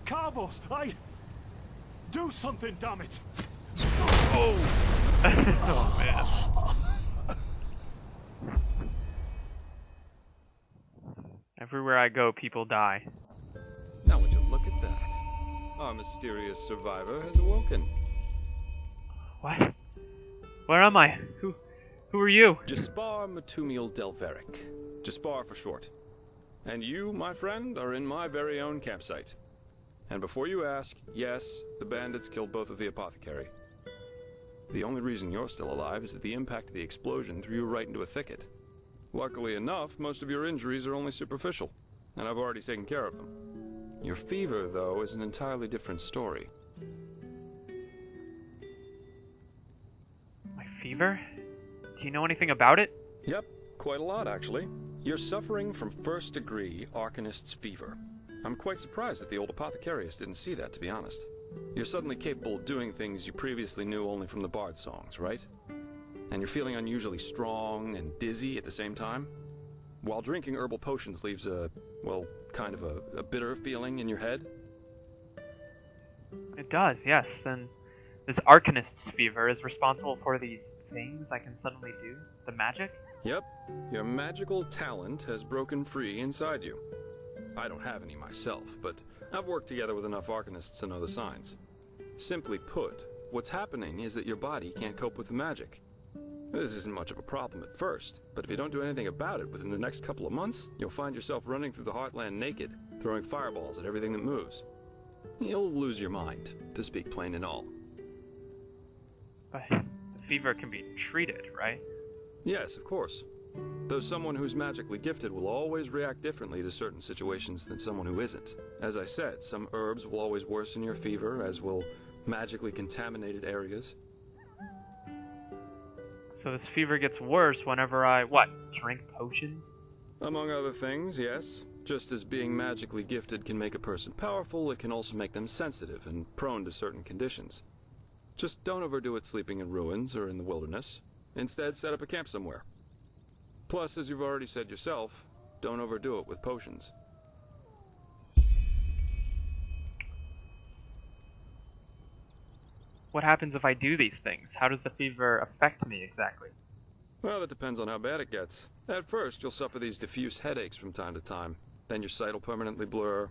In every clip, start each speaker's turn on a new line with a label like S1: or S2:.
S1: Carbos, do something, damn it!
S2: Oh! Oh, man. Everywhere I go, people die.
S3: Now would you look at that? Our mysterious survivor has awoken.
S2: What? Where am I? Who are you?
S3: Jaspar Matumiel Delveric. Jaspar for short. And you, my friend, are in my very own campsite. And before you ask, yes, the bandits killed both of the apothecary. The only reason you're still alive is that the impact of the explosion threw you right into a thicket. Luckily enough, most of your injuries are only superficial, and I've already taken care of them. Your fever, though, is an entirely different story.
S2: My fever? Do you know anything about it?
S3: Yep, quite a lot, actually. You're suffering from first-degree Arcanist's fever. I'm quite surprised that the old apothecarius didn't see that, to be honest. You're suddenly capable of doing things you previously knew only from the bard songs, right? And you're feeling unusually strong and dizzy at the same time? While drinking herbal potions leaves kind of a bitter feeling in your head?
S2: It does, yes. Then this Arcanist's fever is responsible for these things I can suddenly do? The magic?
S3: Yep. Your magical talent has broken free inside you. I don't have any myself, but I've worked together with enough Arcanists to know the signs. Simply put, what's happening is that your body can't cope with the magic. This isn't much of a problem at first, but if you don't do anything about it within the next couple of months, you'll find yourself running through the Heartland naked, throwing fireballs at everything that moves. You'll lose your mind, to speak plain and all.
S2: But the fever can be treated, right?
S3: Yes, of course. Though someone who's magically gifted will always react differently to certain situations than someone who isn't. As I said, some herbs will always worsen your fever, as will magically contaminated areas.
S2: So this fever gets worse whenever I, drink potions?
S3: Among other things, yes. Just as being magically gifted can make a person powerful, it can also make them sensitive and prone to certain conditions. Just don't overdo it sleeping in ruins or in the wilderness. Instead, set up a camp somewhere. Plus, as you've already said yourself, don't overdo it with potions.
S2: What happens if I do these things? How does the fever affect me exactly?
S3: Well, that depends on how bad it gets. At first, you'll suffer these diffuse headaches from time to time. Then your sight will permanently blur.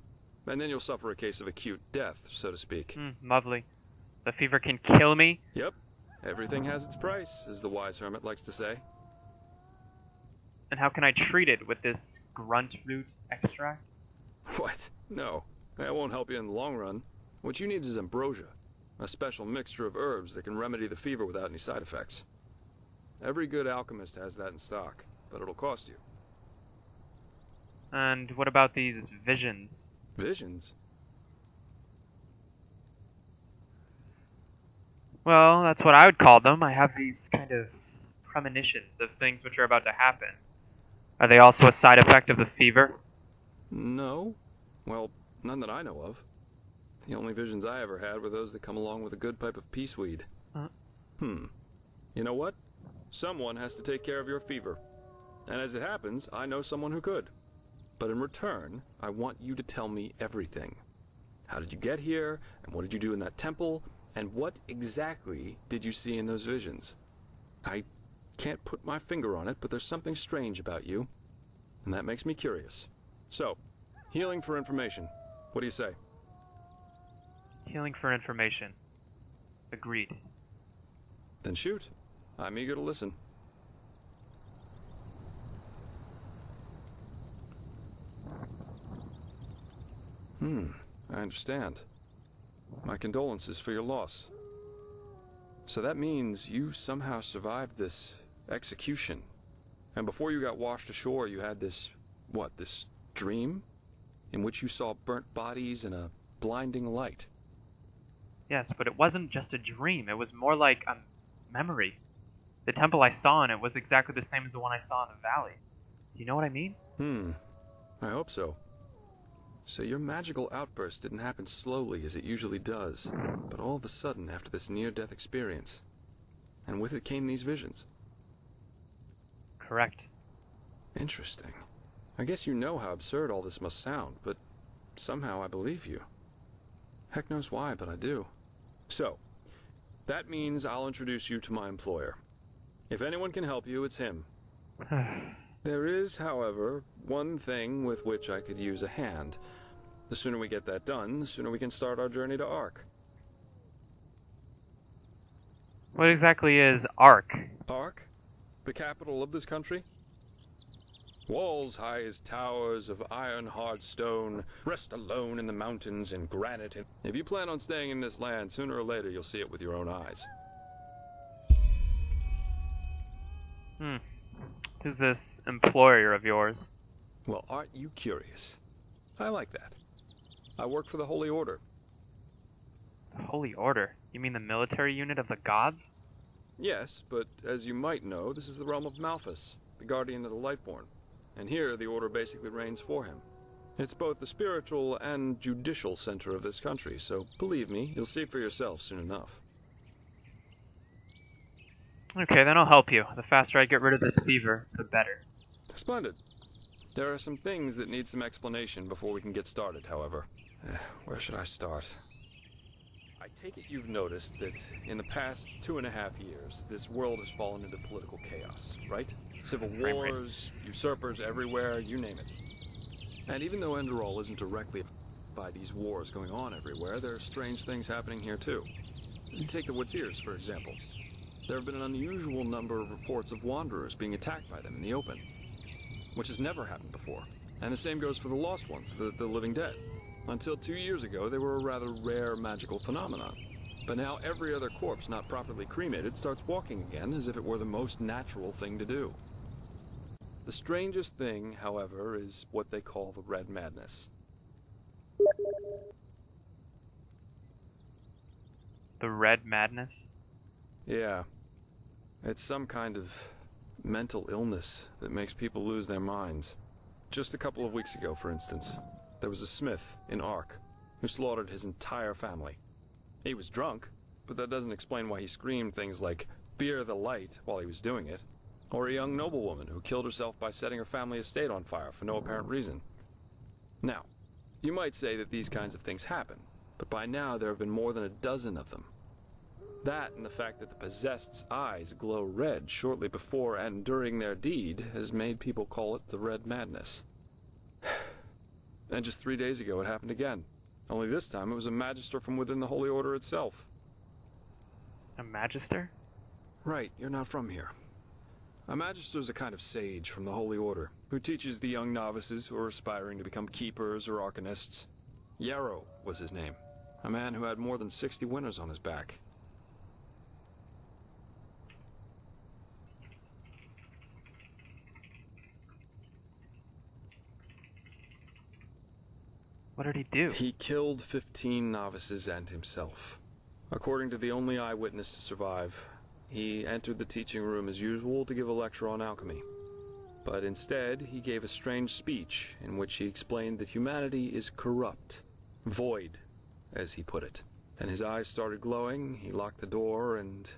S3: And then you'll suffer a case of acute death, so to speak.
S2: Lovely. The fever can kill me?
S3: Yep. Everything has its price, as the wise hermit likes to say.
S2: And how can I treat it with this grunt root extract?
S3: What? No. That won't help you in the long run. What you need is ambrosia. A special mixture of herbs that can remedy the fever without any side effects. Every good alchemist has that in stock, but it'll cost you.
S2: And what about these visions?
S3: Visions?
S2: Well, that's what I would call them. I have these kind of premonitions of things which are about to happen. Are they also a side effect of the fever?
S3: No. Well, none that I know of. The only visions I ever had were those that come along with a good pipe of peaceweed. You know what? Someone has to take care of your fever. And as it happens, I know someone who could. But in return, I want you to tell me everything. How did you get here? And what did you do in that temple? And what exactly did you see in those visions? I can't put my finger on it, but there's something strange about you. And that makes me curious. So, healing for information. What do you say?
S2: Healing for information. Agreed.
S3: Then shoot. I'm eager to listen. I understand. My condolences for your loss. So that means you somehow survived this execution. And before you got washed ashore, you had this dream? In which you saw burnt bodies and a blinding light.
S2: Yes, but it wasn't just a dream. It was more like a memory. The temple I saw in it was exactly the same as the one I saw in the valley. Do you know what I mean?
S3: I hope so. So your magical outburst didn't happen slowly as it usually does, but all of a sudden after this near-death experience. And with it came these visions.
S2: Correct.
S3: Interesting. I guess you know how absurd all this must sound, but somehow I believe you. Heck knows why, but I do. So, that means I'll introduce you to my employer. If anyone can help you, it's him. There is, however, one thing with which I could use a hand. The sooner we get that done, the sooner we can start our journey to Ark.
S2: What exactly is Ark?
S3: Ark? The capital of this country? Walls high as towers of iron-hard stone, rest alone in the mountains and granite. If you plan on staying in this land, sooner or later you'll see it with your own eyes.
S2: Who's this employer of yours?
S3: Well, aren't you curious? I like that. I work for the Holy Order.
S2: The Holy Order? You mean the military unit of the gods?
S3: Yes, but as you might know, this is the realm of Malthus, the guardian of the Lightborn. And here, the Order basically reigns for him. It's both the spiritual and judicial center of this country, so believe me, you'll see for yourself soon enough.
S2: Okay, then I'll help you. The faster I get rid of this fever, the better.
S3: Splendid. There are some things that need some explanation before we can get started, however. Where should I start? I take it you've noticed that in the past 2.5 years, this world has fallen into political chaos, right? Civil wars, usurpers everywhere, you name it. And even though Enderal isn't directly by these wars going on everywhere, there are strange things happening here too. Take the Woodsers, for example. There have been an unusual number of reports of wanderers being attacked by them in the open, which has never happened before. And the same goes for the Lost Ones, the living dead. Until 2 years ago, they were a rather rare magical phenomenon. But now every other corpse not properly cremated starts walking again as if it were the most natural thing to do. The strangest thing, however, is what they call the Red Madness.
S2: The Red Madness?
S3: Yeah. It's some kind of mental illness that makes people lose their minds. Just a couple of weeks ago, for instance, there was a smith in Ark who slaughtered his entire family. He was drunk, but that doesn't explain why he screamed things like, "Fear the light," while he was doing it. Or a young noblewoman who killed herself by setting her family estate on fire for no apparent reason. Now, you might say that these kinds of things happen, but by now there have been more than a dozen of them. That and the fact that the possessed's eyes glow red shortly before and during their deed has made people call it the Red Madness. And just 3 days ago it happened again. Only this time it was a magister from within the Holy Order itself.
S2: A magister?
S3: Right, you're not from here. A magister is a kind of sage from the Holy Order, who teaches the young novices who are aspiring to become keepers or arcanists. Yarrow was his name, a man who had more than 60 winners on his back.
S2: What did he do?
S3: He killed 15 novices and himself. According to the only eyewitness to survive, he entered the teaching room as usual to give a lecture on alchemy. But instead, he gave a strange speech in which he explained that humanity is corrupt, void, as he put it. And his eyes started glowing, he locked the door, and,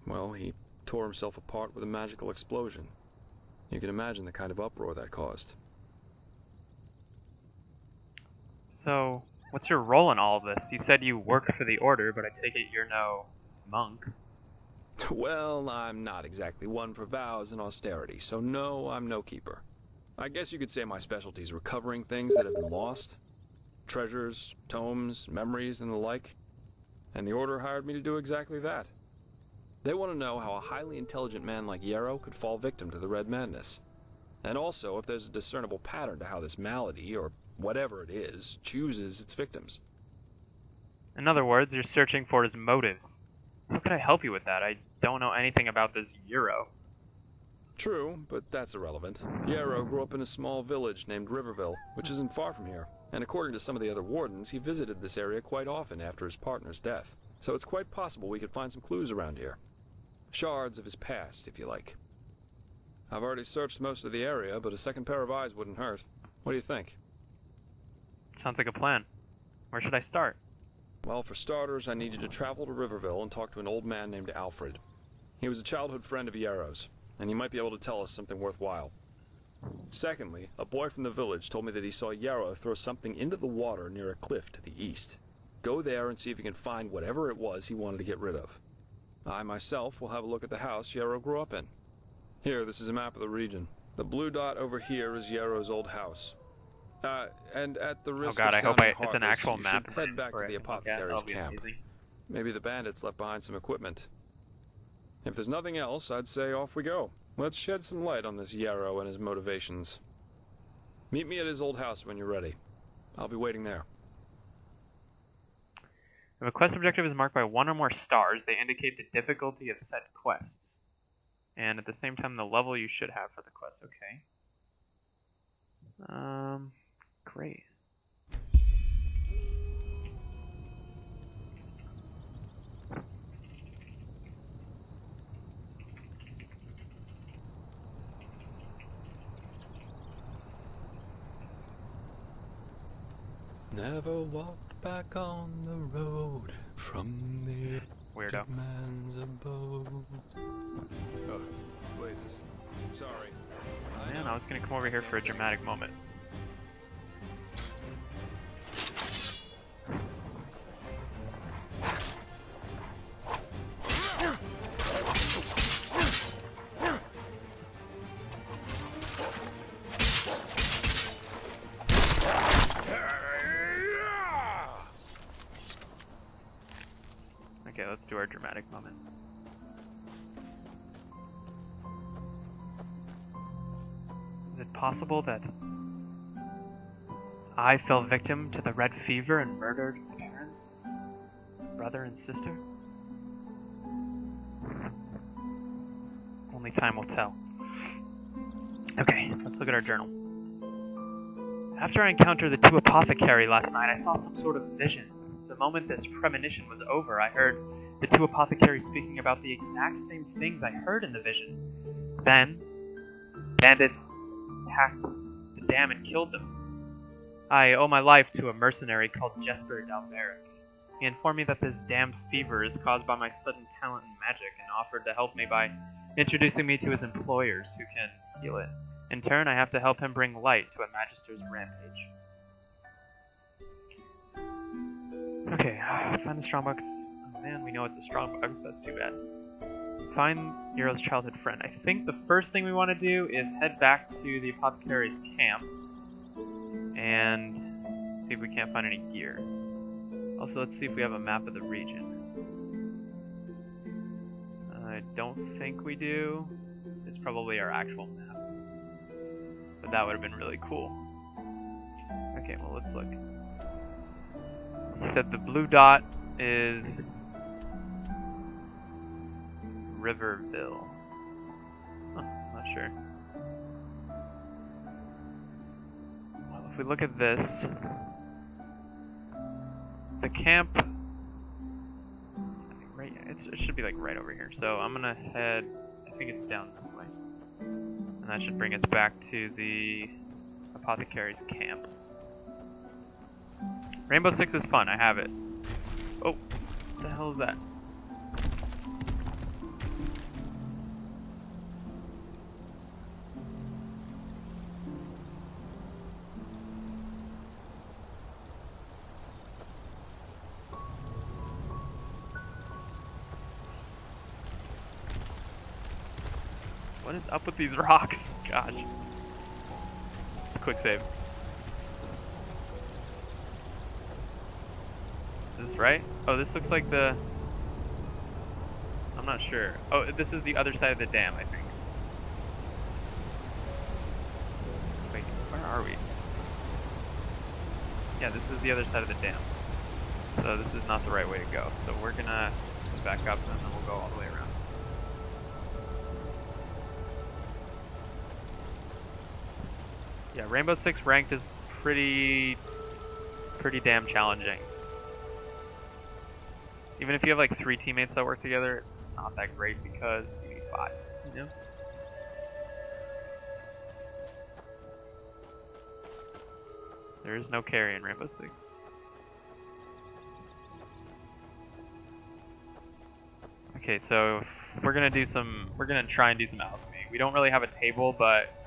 S3: well, he tore himself apart with a magical explosion. You can imagine the kind of uproar that caused.
S2: So, what's your role in all of this? You said you work for the Order, but I take it you're no monk.
S3: Well, I'm not exactly one for vows and austerity, so no, I'm no keeper. I guess you could say my specialty is recovering things that have been lost. Treasures, tomes, memories, and the like. And the Order hired me to do exactly that. They want to know how a highly intelligent man like Yarrow could fall victim to the Red Madness. And also if there's a discernible pattern to how this malady, or whatever it is, chooses its victims.
S2: In other words, you're searching for his motives. How could I help you with that? I don't know anything about this Yarrow.
S3: True, but that's irrelevant. Yarrow grew up in a small village named Riverville, which isn't far from here. And according to some of the other wardens, he visited this area quite often after his partner's death. So it's quite possible we could find some clues around here. Shards of his past, if you like. I've already searched most of the area, but a second pair of eyes wouldn't hurt. What do you think?
S2: Sounds like a plan. Where should I start?
S3: Well, for starters, I need you to travel to Riverville and talk to an old man named Alfred. He was a childhood friend of Yarrow's, and he might be able to tell us something worthwhile. Secondly, a boy from the village told me that he saw Yarrow throw something into the water near a cliff to the east. Go there and see if you can find whatever it was he wanted to get rid of. I myself will have a look at the house Yarrow grew up in. Here, this is a map of the region. The blue dot over here is Yarrow's old house. And at the risk
S2: Oh god,
S3: of
S2: I hope
S3: sounding
S2: it's an
S3: heartless,
S2: actual
S3: you
S2: map.
S3: should head back to the apothecary's camp.
S2: Amazing.
S3: Maybe the bandits left behind some equipment. If there's nothing else, I'd say off we go. Let's shed some light on this Yarrow and his motivations. Meet me at his old house when you're ready. I'll be waiting there.
S2: If a quest objective is marked by 1 or more stars, they indicate the difficulty of said quests. And at the same time, the level you should have for the quest. Okay. Great.
S3: Never walked back on the road from the
S2: Weirdo.
S3: man's abode. Oh, blazes. Sorry.
S2: Man, I was gonna come over here for a dramatic moment. Okay, let's do our dramatic moment. Is it possible that I fell victim to the red fever and murdered my parents, brother and sister? Only time will tell. Okay, let's look at our journal. After I encountered the 2 apothecary last night, I saw some sort of vision. The moment this premonition was over, I heard the 2 apothecaries speaking about the exact same things I heard in the vision. Then, bandits attacked the dam and killed them. I owe my life to a mercenary called Jesper Dalberic. He informed me that this damned fever is caused by my sudden talent in magic and offered to help me by introducing me to his employers who can heal it. In turn, I have to help him bring light to a Magister's rampage. Okay, find the strongbox. Oh man, we know it's a strongbox, that's too bad. Find Yarrow's childhood friend. I think the first thing we want to do is head back to the apothecary's camp and see if we can't find any gear. Also, let's see if we have a map of the region. I don't think we do. It's probably our actual map. But that would have been really cool. Okay, well, let's look. He said the blue dot is Riverville. Huh, not sure. Well, if we look at this, the camp, right? It should be like right over here. So I'm gonna head. I think it's down this way, and that should bring us back to the apothecary's camp. Rainbow Six is fun. I have it. Oh, what the hell is that? What is up with these rocks? Gosh. It's a quick save. Is this right? Oh, this looks like the... I'm not sure. Oh, this is the other side of the dam, I think. Wait, where are we? Yeah, this is the other side of the dam. So this is not the right way to go. So we're gonna back up and then we'll go all the way around. Yeah, Rainbow Six ranked is pretty damn challenging. Even if you have like 3 teammates that work together, it's not that great because you need 5, you know? There is no carry in Rainbow Six. Okay, so we're gonna try and do some alchemy. We don't really have a table, but